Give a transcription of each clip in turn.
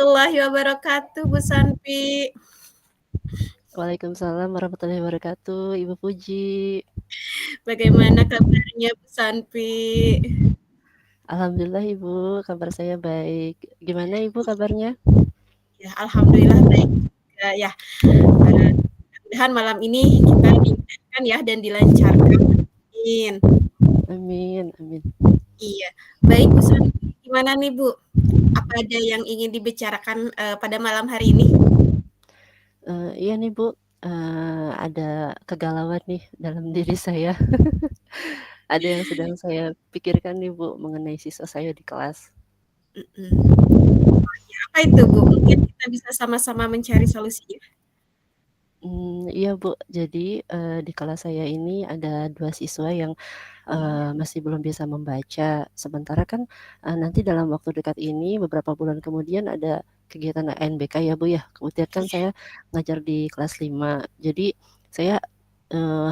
warahmatullahi wabarakatuh, Bu Santi. Waalaikumsalam warahmatullahi wabarakatuh, Ibu Puji. Bagaimana kabarnya Bu Santi? Alhamdulillah Ibu, kabar saya baik. Gimana Ibu kabarnya? Ya, alhamdulillah baik juga ya. Mudah-mudahan malam ini kita dimudahkan ya dan dilancarkan. Amin. Amin, amin. Iya, baik Bu Santi. Gimana nih Bu? Apa ada yang ingin dibicarakan pada malam hari ini? Iya nih Bu, ada kegalauan nih dalam diri saya. Ada yang sedang saya pikirkan nih Bu, mengenai siswa saya di kelas. Mhm. Apa itu Bu? Mungkin kita bisa sama-sama mencari solusinya. Iya Bu, jadi, di kelas saya ini ada 2 siswa yang masih belum bisa membaca. Sementara kan, nanti dalam waktu dekat ini beberapa bulan kemudian ada kegiatan ANBK ya, Bu, ya. Kemudian kan Iya. saya ngajar di kelas 5. Jadi saya,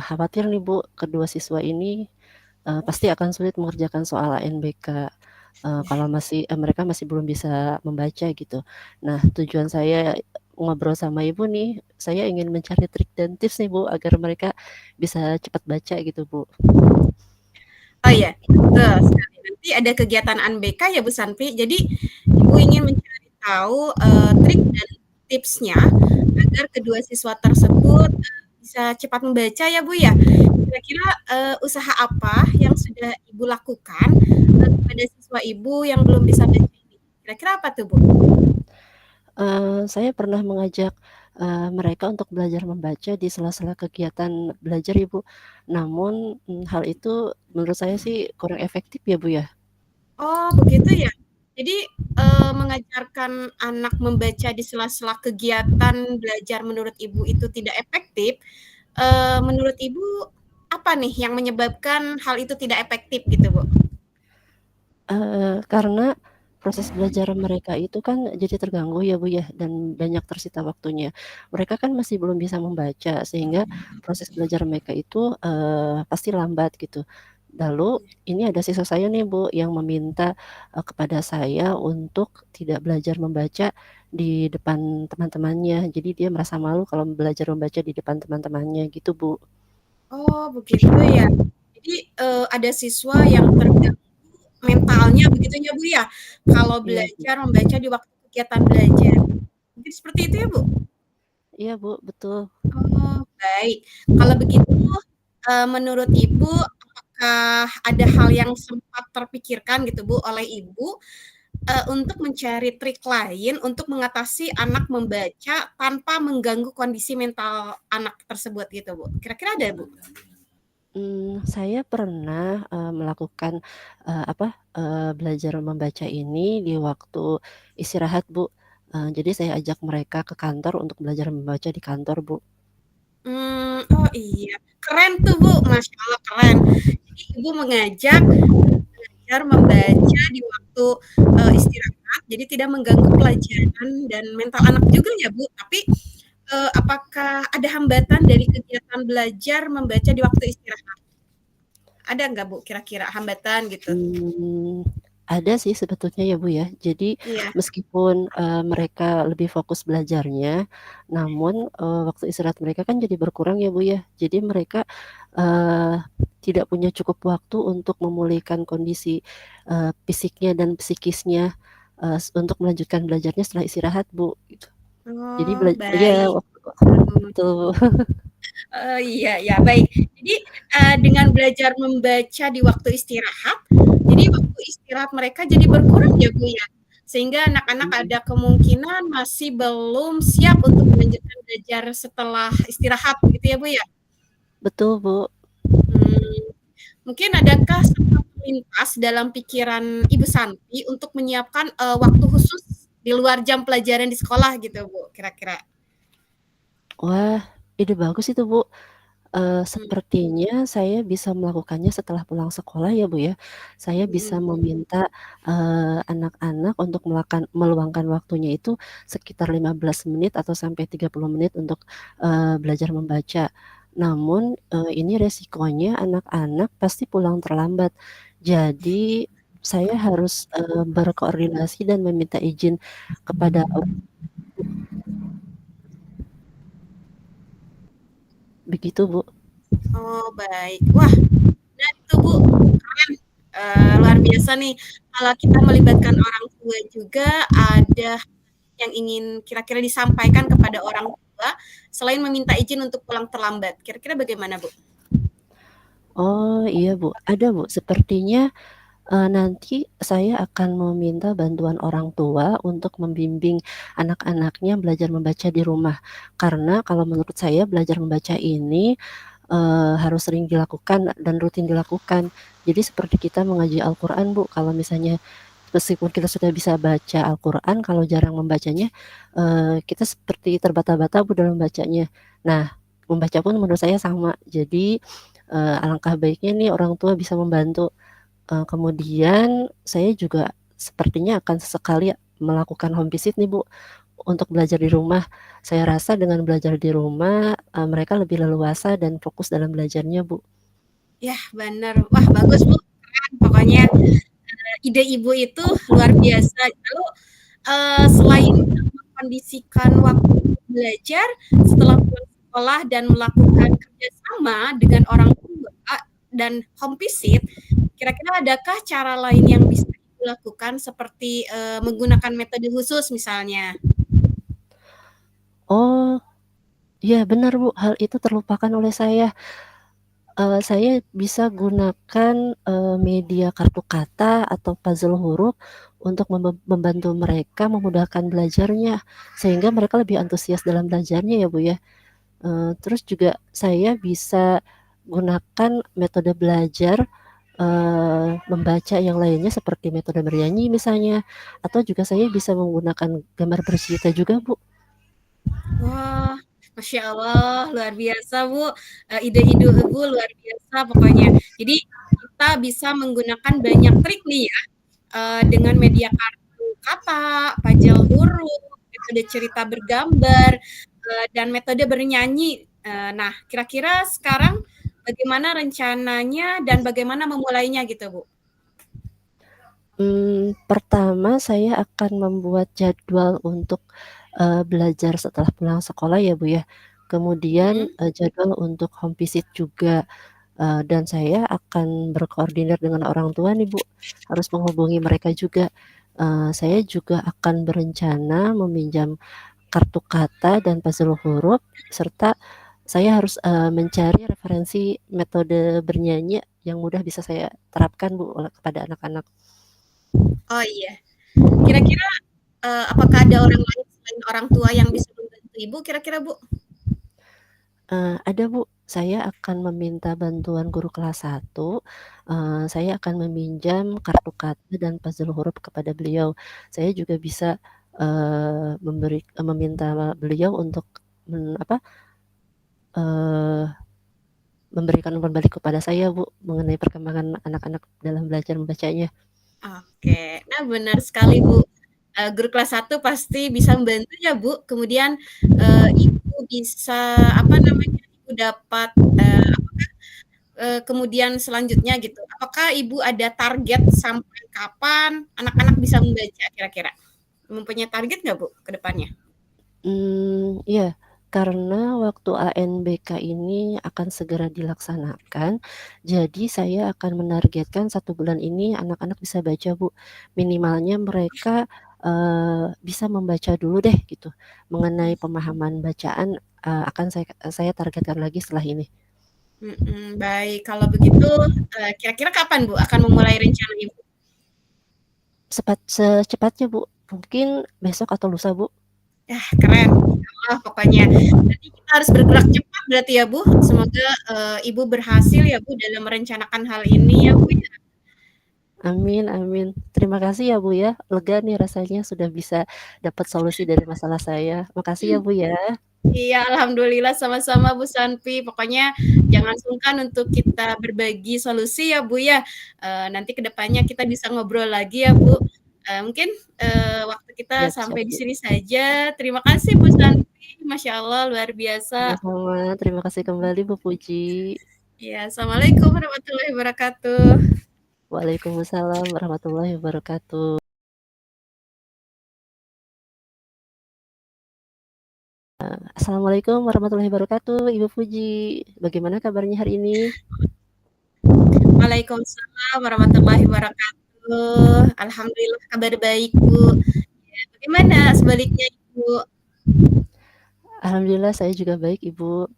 khawatir nih, Bu, kedua siswa ini, pasti akan sulit mengerjakan soal ANBK, kalau mereka masih belum bisa membaca gitu. Nah, tujuan saya ngobrol sama Ibu nih, saya ingin mencari trik dan tips nih, Bu, agar mereka bisa cepat baca gitu, Bu. Oh iya, betul sekali. Nanti ada kegiatan ANBK ya Bu Santi. Jadi Ibu ingin mencari tahu trik dan tipsnya agar kedua siswa tersebut bisa cepat membaca ya Bu ya. Kira-kira usaha apa yang sudah Ibu lakukan kepada siswa Ibu yang belum bisa baca ini? Kira-kira apa tuh Bu? Saya pernah mengajak, mereka untuk belajar membaca di sela-sela kegiatan belajar, Ibu. Namun, hal itu menurut saya sih kurang efektif ya, Bu, ya. Oh begitu ya. Jadi mengajarkan anak membaca di sela-sela kegiatan belajar menurut Ibu itu tidak efektif. Menurut Ibu apa nih yang menyebabkan hal itu tidak efektif gitu, Bu? Karena proses belajar mereka itu kan jadi terganggu ya, Bu, ya, dan banyak tersita waktunya. Mereka kan masih belum bisa membaca sehingga proses belajar mereka itu, pasti lambat gitu. Lalu ini ada siswa saya nih, Bu, yang meminta, kepada saya untuk tidak belajar membaca di depan teman-temannya. Jadi dia merasa malu kalau belajar membaca di depan teman-temannya gitu, Bu. Oh begitu ya. Jadi, ada siswa yang terganggu mentalnya begitu ya, Bu, ya? Kalau Iya, Bu. belajar membaca di waktu kegiatan belajar. Mungkin seperti itu ya, Bu? Iya, Bu, betul. Oh, baik. Kalau begitu, menurut Ibu, apakah ada hal yang sempat terpikirkan gitu, Bu, oleh Ibu, untuk mencari trik lain untuk mengatasi anak membaca tanpa mengganggu kondisi mental anak tersebut gitu, Bu? Kira-kira ada, Bu? Saya pernah, melakukan, belajar membaca ini di waktu istirahat, Bu. Jadi saya ajak mereka ke kantor untuk belajar membaca di kantor, Bu. Oh iya, keren tuh, Bu, Masya Allah keren. Jadi Ibu mengajak belajar membaca di waktu, istirahat, jadi tidak mengganggu pelajaran dan mental anak juga ya, Bu. Tapi, apakah ada hambatan dari kegiatan belajar membaca di waktu istirahat? Ada nggak, Bu, kira-kira hambatan gitu? Mmm, ada sih sebetulnya ya, Bu, ya. Jadi Iya. meskipun, mereka lebih fokus belajarnya, namun, waktu istirahat mereka kan jadi berkurang ya, Bu, ya. Jadi mereka, eee, tidak punya cukup waktu untuk memulihkan kondisi, fisiknya dan psikisnya, untuk melanjutkan belajarnya setelah istirahat, Bu, gitu. Jadi Oh, iya, baik. waktu Mhm. betul. Oh, iya iya, baik. Jadi, dengan belajar membaca di waktu istirahat, jadi waktu istirahat mereka jadi berkurang ya, Bu, ya? Sehingga anak-anak ada kemungkinan masih belum siap untuk melanjutkan belajar setelah istirahat begitu ya, Bu, ya? Betul, Bu. Mmm, mungkin adakah sempat terlintas dalam pikiran Ibu Santi untuk menyiapkan, waktu khusus di luar jam pelajaran di sekolah gitu, Bu, kira-kira? Wah, ide bagus itu, Bu. Mmm, Sepertinya saya bisa melakukannya setelah pulang sekolah ya, Bu, ya. Saya bisa mhm. meminta, anak-anak untuk meluangkan waktunya itu sekitar 15 menit atau sampai 30 menit untuk, belajar membaca. Namun, ini resikonya anak-anak pasti pulang terlambat. Jadi, saya harus, berkoordinasi dan meminta izin kepada orang Bu, begitu Bu. Oh, baik. Wah, nah itu Bu, keren, luar biasa nih. Kalau kita melibatkan orang tua juga, ada yang ingin kira-kira disampaikan kepada orang tua, selain meminta izin untuk pulang terlambat. Kira-kira bagaimana, Bu? Oh, iya Bu, ada Bu, sepertinya, nanti saya akan meminta bantuan orang tua untuk membimbing anak-anaknya belajar membaca di rumah. Karena kalau menurut saya belajar membaca ini, harus sering dilakukan dan rutin dilakukan. Jadi seperti kita mengaji Al-Qur'an Bu, kalau misalnya meskipun kita sudah bisa baca Al-Qur'an, kalau jarang membacanya, kita seperti terbata-bata Bu dalam membacanya. Nah, membaca pun menurut saya sama. Jadi, alangkah baiknya nih orang tua bisa membantu. Kemudian saya juga sepertinya akan sesekali melakukan home visit nih Bu, untuk belajar di rumah. Saya rasa dengan belajar di rumah, mereka lebih leluasa dan fokus dalam belajarnya Bu. Yah, bener. Wah, bagus, Bu, keren pokoknya, ide Ibu itu luar biasa. Lalu, selain mengkondisikan waktu belajar setelah pulang sekolah dan melakukan kerjasama dengan orang tua dan home visit, kira-kira adakah cara lain yang bisa Ibu lakukan seperti, menggunakan metode khusus misalnya? Oh, iya benar Bu, hal itu terlupakan oleh saya. Saya bisa gunakan, media kartu kata atau puzzle huruf untuk membantu mereka memudahkan belajarnya, sehingga mereka lebih antusias dalam belajarnya ya Bu ya. Terus juga saya bisa gunakan metode belajar, membaca yang lainnya seperti metode bernyanyi misalnya, atau juga saya bisa menggunakan gambar bercerita juga Bu. Wah, Masya Allah, luar biasa, Bu. Ide-ide Ibu luar biasa pokoknya. Jadi kita bisa menggunakan banyak trik nih ya, dengan media kartu kata, puzzle huruf, metode cerita bergambar, dan metode bernyanyi. Nah, kira-kira sekarang bagaimana rencananya dan bagaimana memulainya gitu, Bu? Pertama saya akan membuat jadwal untuk, belajar setelah pulang sekolah ya, Bu, ya. Kemudian, Mhm. jadwal untuk home visit juga, dan saya akan berkoordinir dengan orang tua nih, Bu, harus menghubungi mereka juga. Saya juga akan berencana meminjam kartu kata dan puzzle huruf, serta saya harus, mencari referensi metode bernyanyi yang mudah bisa saya terapkan, Bu, kepada anak-anak. Oh, iya. Kira-kira, apakah ada orang lain selain orang tua yang bisa membantu Ibu kira-kira, Bu? Ada Bu, saya akan meminta bantuan guru kelas 1, saya akan meminjam kartu kata dan puzzle huruf kepada beliau. Saya juga bisa, meminta beliau untuk apa, eee, memberikan umpan balik kepada saya Bu, mengenai perkembangan anak-anak dalam belajar membacanya. Oke. Nah, benar sekali, Bu. Guru kelas 1 pasti bisa membantu ya, Bu. Kemudian, Ibu bisa, apa namanya, Ibu dapat, apakah, kemudian selanjutnya gitu, apakah Ibu ada target sampai kapan anak-anak bisa membaca kira-kira? Mempunyai target nggak, Bu, ke depannya? Iya, karena waktu ANBK ini akan segera dilaksanakan, jadi saya akan menargetkan 1 bulan ini anak-anak bisa baca, Bu. Minimalnya mereka, bisa membaca dulu deh gitu, mengenai pemahaman bacaan, akan saya targetkan lagi setelah ini. Baik. Kalau begitu, kira-kira kapan, Bu, akan memulai rencana Ibu? Secepatnya, Bu, mungkin besok atau lusa, Bu. Yah, keren, masya Allah pokoknya. Berarti kita harus bergerak cepat berarti ya, Bu. Semoga, Ibu berhasil ya, Bu, dalam merencanakan hal ini ya, Bu, ya. Amin amin. Terima kasih ya, Bu, ya. Lega nih rasanya sudah bisa dapat solusi dari masalah saya. Makasih ya, Bu, ya. Iya, alhamdulillah sama-sama, Bu Santi. Pokoknya jangan sungkan untuk kita berbagi solusi ya, Bu, ya. Nanti ke depannya kita bisa ngobrol lagi ya, Bu. Mungkin, waktu kita Siap siap, sampai di Bu. sini saja. Terima kasih Bu Santi, masya Allah luar biasa. Sama-sama, terima kasih kembali, Bu Puji. Iya, assalamualaikum warahmatullahi wabarakatuh. Waalaikumsalam warahmatullahi wabarakatuh. Assalamualaikum warahmatullahi wabarakatuh, Ibu Puji. Bagaimana kabarnya hari ini? Waalaikumsalam warahmatullahi wabarakatuh. Alhamdulillah kabar baik, Bu. Ya, bagaimana sebaliknya, Ibu? Alhamdulillah saya juga baik, Ibu.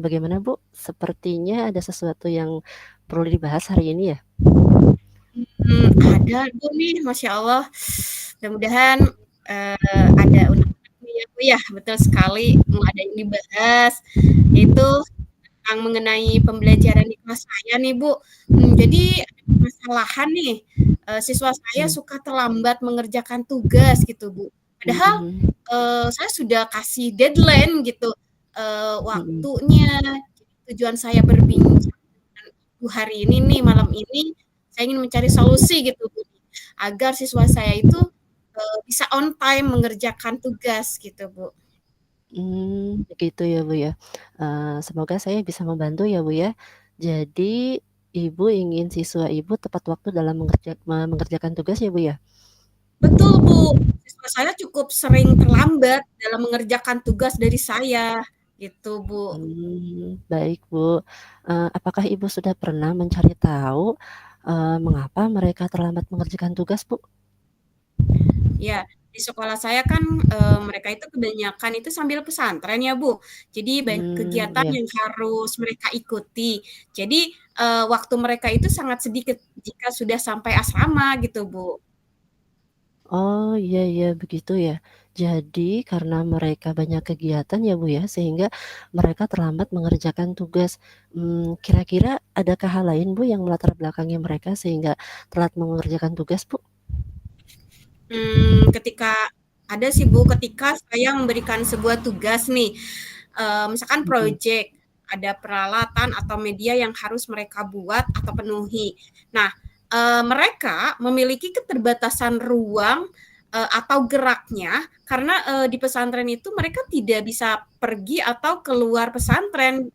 Bagaimana, Bu? Sepertinya ada sesuatu yang perlu dibahas hari ini ya? Ada, Bu, nih, Masya Allah. Mudah-mudahan ada unek-uneknya ya, Bu, ya. Betul sekali, mau ada yang dibahas. Itu tentang mengenai pembelajaran di kelas saya nih, Bu. Jadi ada permasalahan nih, siswa saya Mhm. suka terlambat mengerjakan tugas gitu, Bu. Padahal, Mhm. saya sudah kasih deadline gitu, Mhm. waktunya. Tujuan saya berbincang dengan Ibu hari ini nih, malam ini, saya ingin mencari solusi gitu, Bu, agar siswa saya itu, bisa on time mengerjakan tugas gitu, Bu. Begitu ya, Bu, ya. Semoga saya bisa membantu ya, Bu, ya. Jadi Ibu ingin siswa Ibu tepat waktu dalam mengerjakan tugas ya, Bu, ya? Betul, Bu. Siswa saya cukup sering terlambat dalam mengerjakan tugas dari saya, gitu, Bu. Baik, Bu. Apakah Ibu sudah pernah mencari tahu, mengapa mereka terlambat mengerjakan tugas, Bu? Ya, di sekolah saya kan, mereka itu kebanyakan itu sambil pesantren ya, Bu. Jadi banyak kegiatan Iya. yang harus mereka ikuti. Jadi, waktu mereka itu sangat sedikit jika sudah sampai asrama gitu, Bu. Oh, iya iya, begitu ya. Jadi karena mereka banyak kegiatan ya, Bu, ya, sehingga mereka terlambat mengerjakan tugas. Kira-kira adakah hal lain, Bu, yang melatar belakangi mereka sehingga telat mengerjakan tugas, Bu? Ketika ada sih, Bu, ketika saya memberikan sebuah tugas nih, misalkan Mhm. project, ada peralatan atau media yang harus mereka buat atau penuhi. Nah, mereka memiliki keterbatasan ruang, atau geraknya karena, di pesantren itu mereka tidak bisa pergi atau keluar pesantren,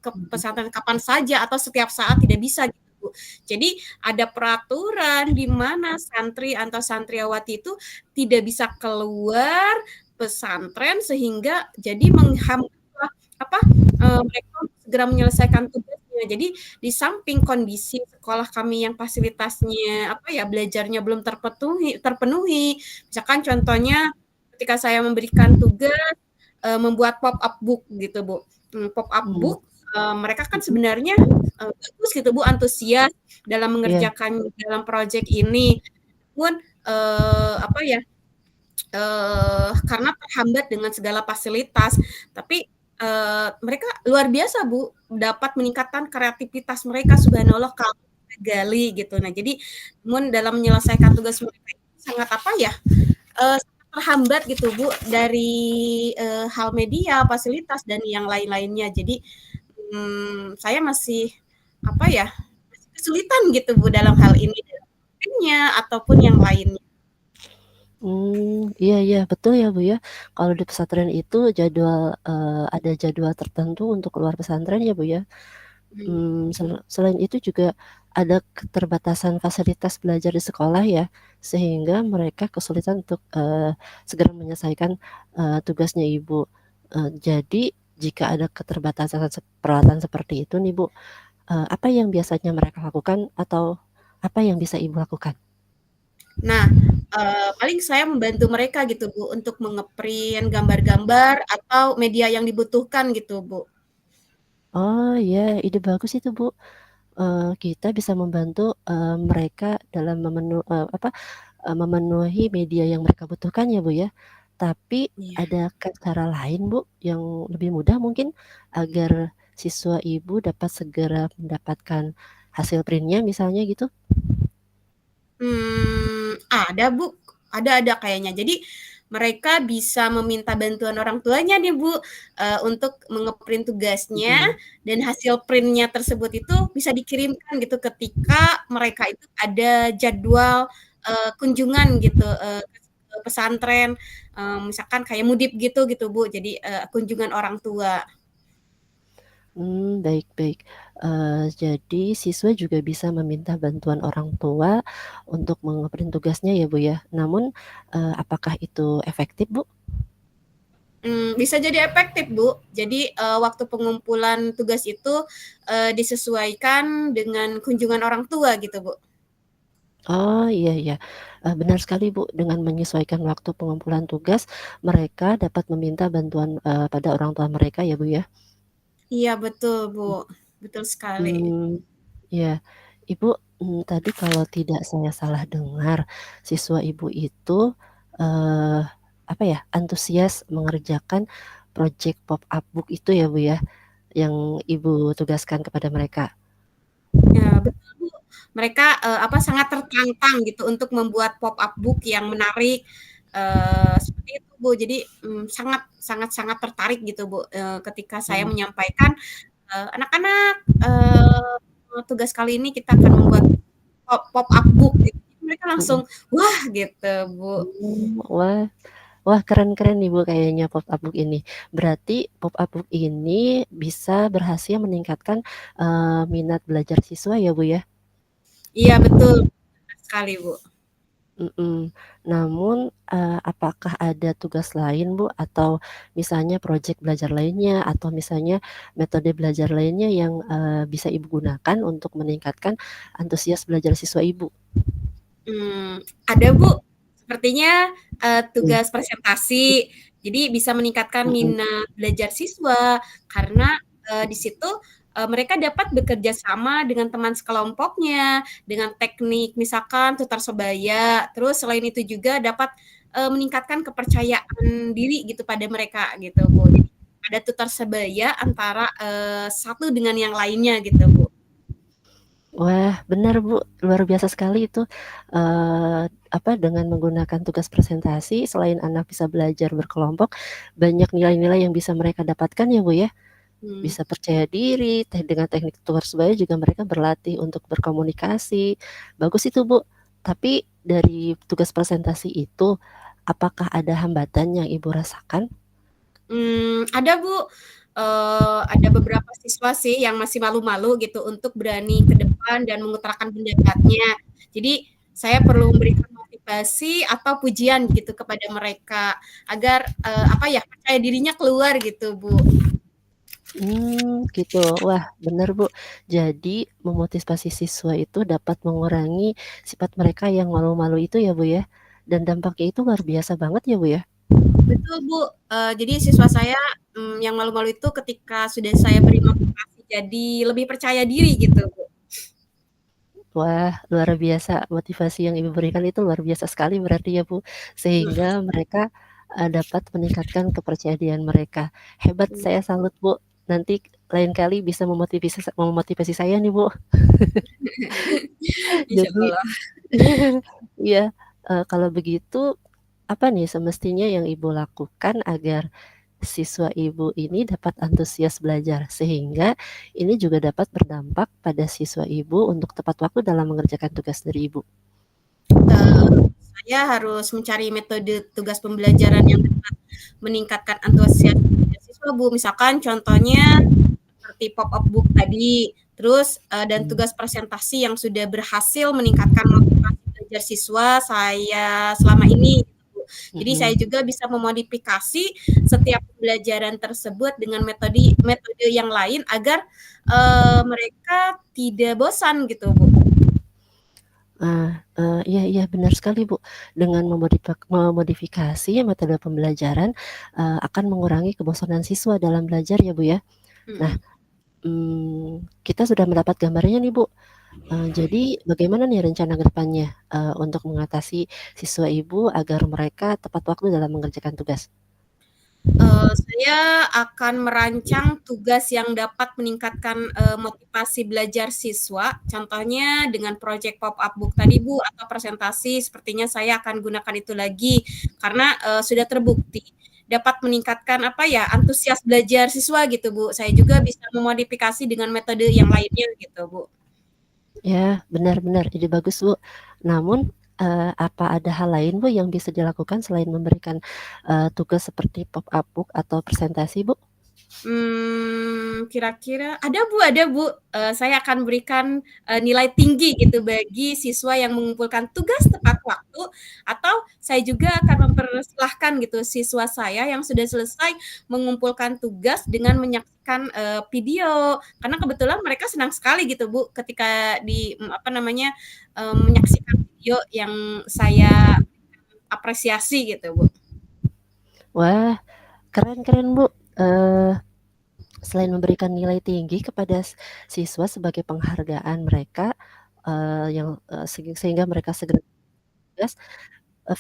ke Mhm. pesantren kapan saja atau setiap saat tidak bisa gitu, Bu. Jadi ada peraturan di mana santri atau santriwati itu tidak bisa keluar pesantren sehingga jadi menghambatlah apa, mereka segera menyelesaikan tugasnya. Jadi di samping kondisi sekolah kami yang fasilitasnya apa ya, belajarnya belum terpenuhi, misalkan contohnya ketika saya memberikan tugas, membuat pop up book gitu, Bu. Pop up Mmm. book, mereka kan Mhm. sebenarnya, bagus gitu, Bu, antusias dalam Iya. mengerjakan dalam project ini. Pun, apa ya, karena terhambat dengan segala fasilitas, tapi, mereka luar biasa, Bu, dapat meningkatkan kreativitas mereka, subhanallah kalau kita gali gitu. Nah, jadi dalam menyelesaikan tugas mereka itu sangat apa ya, sangat terhambat gitu, Bu, dari, hal media, fasilitas, dan yang lain-lainnya. Jadi, saya masih apa ya, masih kesulitan gitu, Bu, dalam hal ini, dalam ataupun yang lainnya. Iya iya, betul ya, Bu, ya. Kalau di pesantren itu ada jadwal tertentu untuk keluar pesantren ya, Bu, ya. Selain itu juga ada keterbatasan fasilitas belajar di sekolah ya, sehingga mereka kesulitan untuk, segera menyelesaikan, tugasnya Ibu. Jadi jika ada keterbatasan peralatan seperti itu nih, Bu, apa yang biasanya mereka lakukan atau apa yang bisa Ibu lakukan? Nah, paling saya membantu mereka gitu, Bu, untuk gambar-gambar atau media yang dibutuhkan gitu, Bu. Oh, iya, ide bagus itu, Bu. Kita bisa membantu, mereka dalam memenuhi media yang mereka butuhkan ya, Bu, ya. Tapi Iya. adakah cara lain, Bu, yang lebih mudah mungkin agar siswa Ibu dapat segera mendapatkan hasil print-nya misalnya gitu? Ada, Bu, ada kayaknya. Jadi mereka bisa meminta bantuan orang tuanya nih, Bu, untuk tugasnya Mhm. dan hasil print-nya tersebut itu bisa dikirimkan gitu ketika mereka itu ada jadwal, kunjungan gitu, ke pesantren, misalkan kayak mudip gitu Bu, jadi, kunjungan orang tua. Baik baik. Jadi siswa juga bisa meminta bantuan orang tua untuk mengeprint tugasnya ya, Bu, ya. Namun, apakah itu efektif, Bu? Bisa jadi efektif, Bu. Jadi, waktu pengumpulan tugas itu, disesuaikan dengan kunjungan orang tua gitu, Bu. Oh, iya iya. Benar sekali, Bu, dengan menyesuaikan waktu pengumpulan tugas, mereka dapat meminta bantuan, pada orang tua mereka ya, Bu, ya? Iya betul, Bu, betul sekali. Mmm, iya. Ibu, tadi kalau tidak saya salah dengar, siswa Ibu itu, eee, apa ya, antusias mengerjakan project pop-up book itu ya, Bu, ya? Yang Ibu tugaskan kepada mereka? Ya, betul, Bu. Mereka, sangat tertantang gitu untuk membuat pop-up book yang menarik, seperti itu, Bu. Jadi, sangat sangat sangat tertarik gitu, Bu, ketika saya Mhm menyampaikan, "Anak-anak, tugas kali ini kita akan membuat pop-up book," gitu. Mereka mhm. langsung, "Wah!" gitu, Bu. Wah wah keren keren nih, Bu, kayaknya pop-up book ini. Berarti pop-up book ini bisa berhasil meningkatkan, minat belajar siswa ya, Bu, ya? Iya betul, benar sekali, Bu. Mhm. Namun, apakah ada tugas lain, Bu, atau misalnya project belajar lainnya, atau misalnya metode belajar lainnya yang, bisa Ibu gunakan untuk meningkatkan antusias belajar siswa Ibu? Ada, Bu. Sepertinya, Mmm, tugas presentasi. Jadi bisa meningkatkan mhm minat belajar siswa karena, di situ, mereka dapat bekerja sama dengan teman sekelompoknya, dengan teknik misalkan tutor sebaya, terus selain itu juga dapat, meningkatkan kepercayaan diri gitu pada mereka gitu, Bu. Jadi ada tutor sebaya antara, satu dengan yang lainnya gitu, Bu. Wah, benar, Bu, luar biasa sekali itu, apa, dengan menggunakan tugas presentasi selain anak bisa belajar berkelompok, banyak nilai-nilai yang bisa mereka dapatkan ya, Bu, ya? Mmm. Bisa percaya diri, dengan teknik tutor sebaya juga mereka berlatih untuk berkomunikasi. Bagus itu, Bu. Tapi dari tugas presentasi itu, apakah ada hambatan yang Ibu rasakan? Ada Bu, ada beberapa siswa sih yang masih malu-malu gitu untuk berani ke depan dan mengutarakan pendapatnya. Jadi saya perlu memberikan motivasi atau pujian gitu kepada mereka agar, percaya dirinya keluar gitu, Bu. Gitu. Wah, benar, Bu. Jadi memotivasi siswa itu dapat mengurangi sifat mereka yang malu-malu itu ya, Bu, ya? Dan dampaknya itu luar biasa banget ya, Bu, ya? Betul, Bu, jadi siswa saya, yang malu-malu itu ketika sudah saya beri motivasi jadi lebih percaya diri gitu, Bu. Wah, luar biasa motivasi yang Ibu berikan itu luar biasa sekali berarti ya, Bu, Mhm. sehingga mereka, dapat meningkatkan kepercayaan mereka. Hebat, saya salut, Bu. Nanti lain kali bisa memotivasi saya nih, Bu. Jadi Insyaallah. iya, kalau begitu, apa nih semestinya yang Ibu lakukan agar siswa Ibu ini dapat antusias belajar? Sehingga ini juga dapat berdampak pada siswa Ibu untuk tepat waktu dalam mengerjakan tugas dari Ibu. Eee, saya harus mencari metode tugas pembelajaran yang dapat meningkatkan antusias belajar siswa, Bu. Misalkan contohnya seperti pop-up book tadi, terus, dan Mmm, tugas presentasi yang sudah berhasil meningkatkan motivasi belajar siswa saya selama ini, gitu, Bu. Jadi saya mhm. juga bisa memodifikasi setiap pembelajaran tersebut dengan metode metode yang lain agar, mereka tidak bosan gitu, Bu. Iya iya benar sekali, Bu. Dengan memodifikasi metode pembelajaran, akan mengurangi kebosanan siswa dalam belajar ya, Bu, ya. Nah, Mhm. kita sudah mendapat gambarnya nih, Bu. Jadi bagaimana nih rencana ke depannya, untuk mengatasi siswa Ibu agar mereka tepat waktu dalam mengerjakan tugas? Saya akan merancang tugas yang dapat meningkatkan, motivasi belajar siswa, contohnya dengan project pop-up book tadi, Bu, atau presentasi sepertinya saya akan gunakan itu lagi karena, sudah terbukti dapat meningkatkan, antusias belajar siswa gitu, Bu. Saya juga bisa memodifikasi dengan metode yang lainnya gitu, Bu. Ya, benar benar, ide bagus, Bu. Namun, apa ada hal lain, Bu, yang bisa dilakukan selain memberikan, tugas seperti pop-up book atau presentasi, Bu? Kira-kira ada Bu, saya akan berikan, nilai tinggi gitu bagi siswa yang mengumpulkan tugas tepat waktu, atau saya juga akan mempersilahkan gitu siswa saya yang sudah selesai mengumpulkan tugas dengan menyaksikan, video. Karena kebetulan mereka senang sekali gitu Bu, ketika apa namanya, menyaksikan video yang saya apresiasi gitu Bu. Wah, keren keren, Bu. Selain memberikan nilai tinggi kepada siswa sebagai penghargaan mereka, yang, sehingga mereka segera tugas,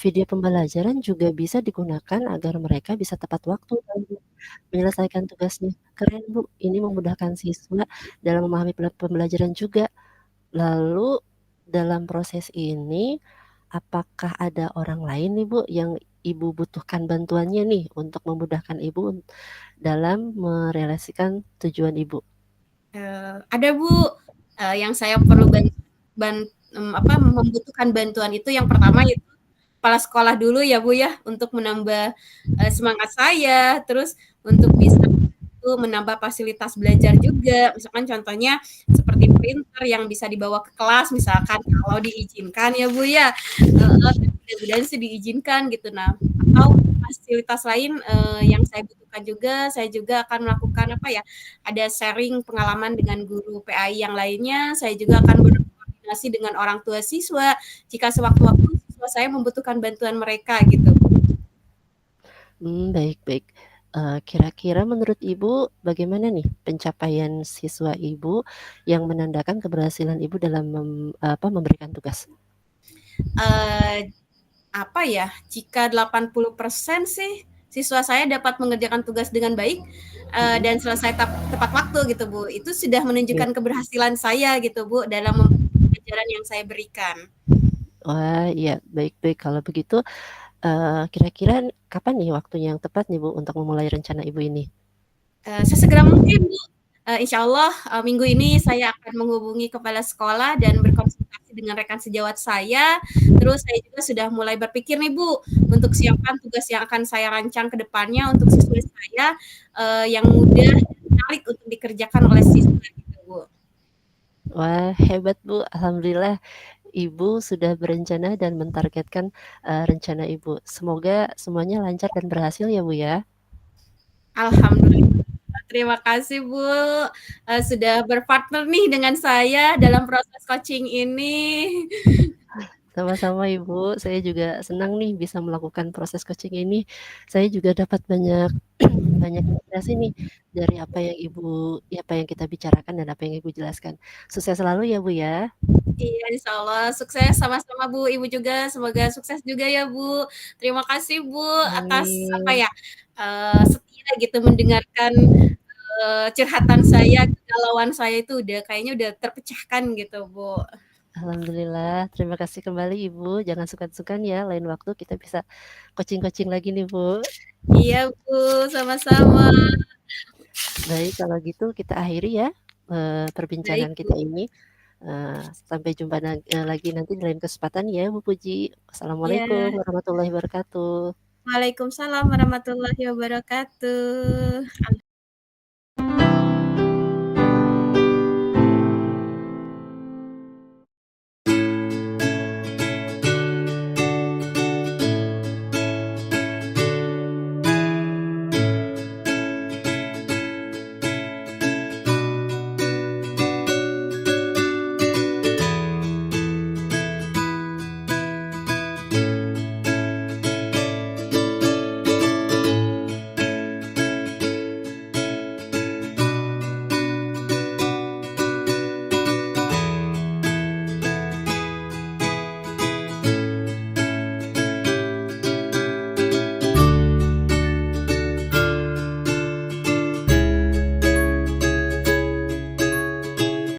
video pembelajaran juga bisa digunakan agar mereka bisa tepat waktu dalam menyelesaikan tugasnya. Keren, Bu, ini memudahkan siswa dalam memahami pembelajaran juga. Lalu dalam proses ini, apakah ada orang lain nih, Bu, yang Ibu butuhkan bantuannya nih untuk memudahkan Ibu dalam merealisasikan tujuan Ibu? Ada Bu, yang saya perlu membutuhkan bantuan itu yang pertama itu kepala sekolah dulu ya Bu ya, untuk menambah, semangat saya, terus untuk bisa menambah fasilitas belajar juga, misalkan contohnya seperti printer yang bisa dibawa ke kelas misalkan kalau diizinkan ya Bu ya, heeh, mudah-mudahan sih diizinkan gitu. Nah, atau fasilitas lain, yang saya butuhkan juga, saya juga akan melakukan apa ya, ada sharing pengalaman dengan guru PAI yang lainnya, saya juga akan berkoordinasi dengan orang tua siswa, jika sewaktu-waktu siswa saya membutuhkan bantuan mereka gitu. Baik baik. Kira-kira menurut Ibu bagaimana nih pencapaian siswa Ibu yang menandakan keberhasilan Ibu dalam memberikan tugas? Eee, apa ya, jika 80% sih siswa saya dapat mengerjakan tugas dengan baik, Mhm, dan selesai tepat waktu gitu, Bu. Itu sudah iya. menunjukkan keberhasilan saya gitu, Bu, dalam pelajaran yang saya berikan. Wah, iya, baik baik. Kalau begitu, kira-kira kapan nih waktunya yang tepat nih, Bu, untuk memulai rencana Ibu ini? Sesegera mungkin, Bu, insyaallah, minggu ini saya akan menghubungi kepala sekolah dan berkonsultasi dengan rekan sejawat saya, terus saya juga sudah mulai berpikir nih, Bu, untuk siapkan tugas yang akan saya rancang ke depannya untuk siswa saya, yang mudah dan menarik untuk dikerjakan oleh siswa gitu, Bu. Wah, hebat, Bu. Alhamdulillah Ibu sudah berencana dan mentargetkan, rencana Ibu. Semoga semuanya lancar dan berhasil ya, Bu, ya. Alhamdulillah, terima kasih, Bu, sudah berpartner nih dengan saya dalam proses coaching ini. Sama-sama Ibu, saya juga senang nih bisa melakukan proses coaching ini. Saya juga dapat banyak banyak inspirasi nih dari apa yang kita bicarakan dan apa yang Ibu jelaskan. Sukses selalu ya, Bu, ya. Iya, insyaallah sukses sama-sama, Bu, Ibu juga semoga sukses juga ya, Bu. Terima kasih, Bu, atas apa Amin. ya, setia gitu mendengarkan, curhatan saya, kegalauan saya itu udah kayaknya udah terpecahkan gitu, Bu. Alhamdulillah, terima kasih kembali Ibu, jangan sungkan-sungkan ya, lain waktu kita bisa coaching-coaching lagi nih, Bu. Iya, Bu, sama-sama. Baik, kalau gitu kita akhiri ya, Baik, perbincangan kita Bu. ini. Sampai jumpa lagi nanti di lain kesempatan ya, Bu Puji. Iya. Wassalamualaikum warahmatullahi wabarakatuh. Waalaikumsalam warahmatullahi wabarakatuh.